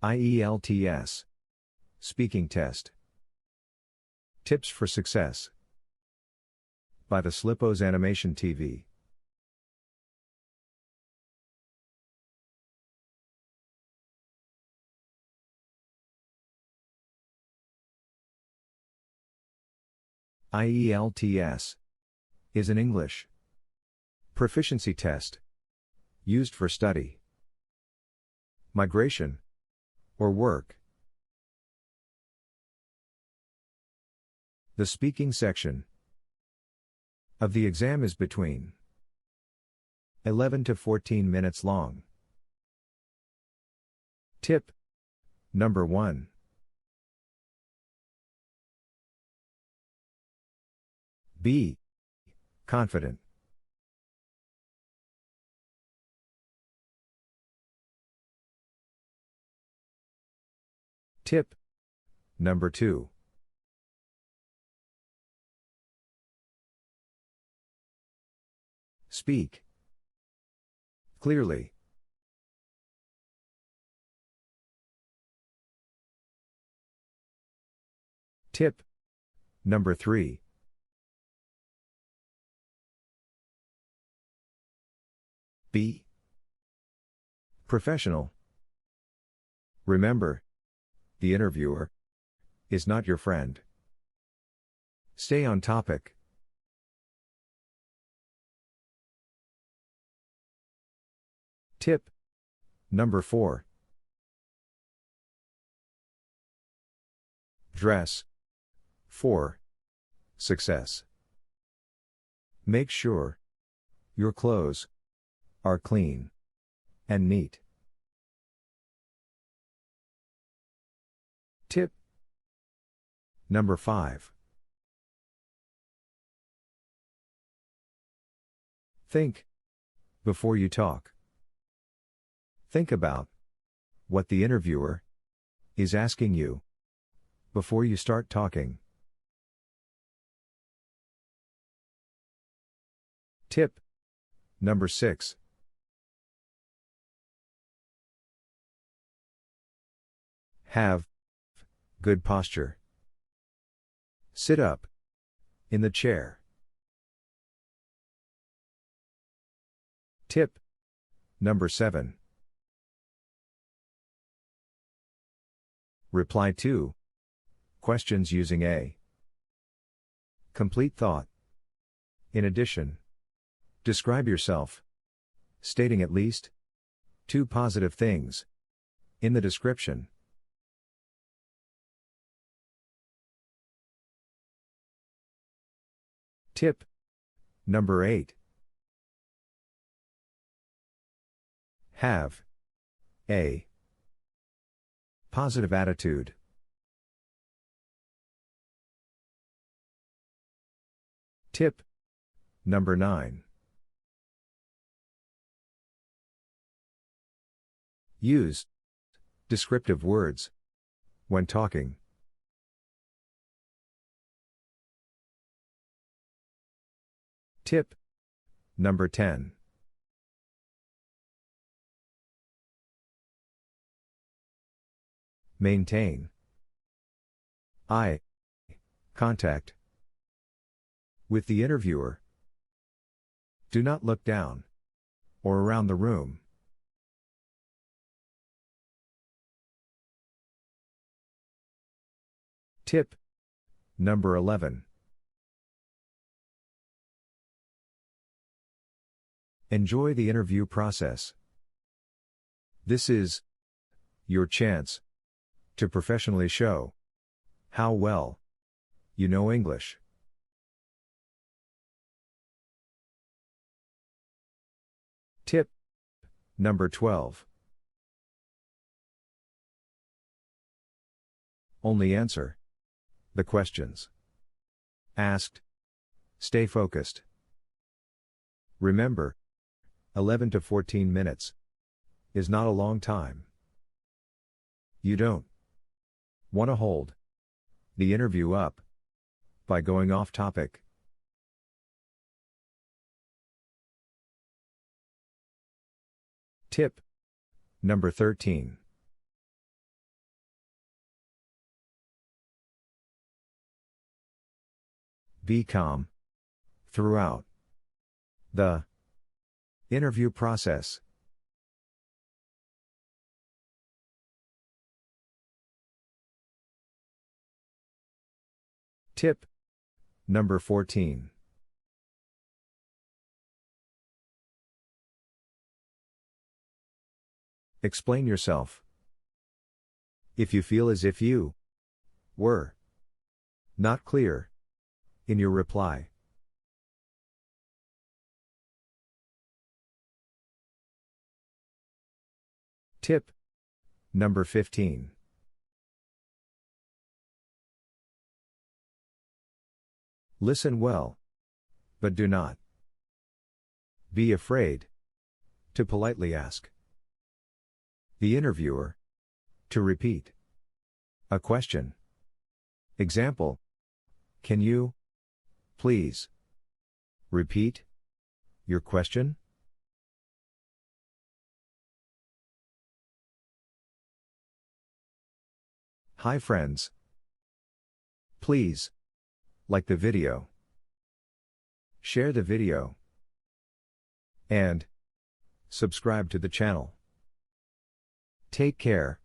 IELTS Speaking Test. Tips for Success. By the Slipos Animation TV. IELTS is an English proficiency test used for study, migration, or work. The speaking section of the exam is between 11 to 14 minutes long. Tip number 1. Be confident. Tip number 2. Speak clearly. Tip number 3. Be professional. Remember, the interviewer is not your friend. Stay on topic. Tip number 4. Dress for success. Make sure your clothes are clean and neat. Tip number 5. Think before you talk. Think about what the interviewer is asking you before you start talking. Tip number 6. Have good posture. Sit up in the chair. Tip number 7. Reply to questions using a complete thought. In addition, describe yourself, stating at least 2 positive things in the description. Tip number 8. Have a positive attitude. Tip number 9. Use descriptive words when talking. Tip number 10. Maintain eye contact with the interviewer. Do not look down or around the room. Tip number 11. Enjoy the interview process. This is your chance to professionally show how well you know English. Tip number 12. Only answer the questions asked. Stay focused. Remember, 11 to 14 minutes is not a long time. You don't want to hold the interview up by going off topic. Tip number 13. Be calm throughout the interview process. Tip number 14. Explain yourself. If you feel as if you were not clear in your reply, tip number 15. Listen well, but do not be afraid to politely ask the interviewer to repeat a question. Example: can you please repeat your question? Hi friends. Please like the video, share the video, and subscribe to the channel. Take care.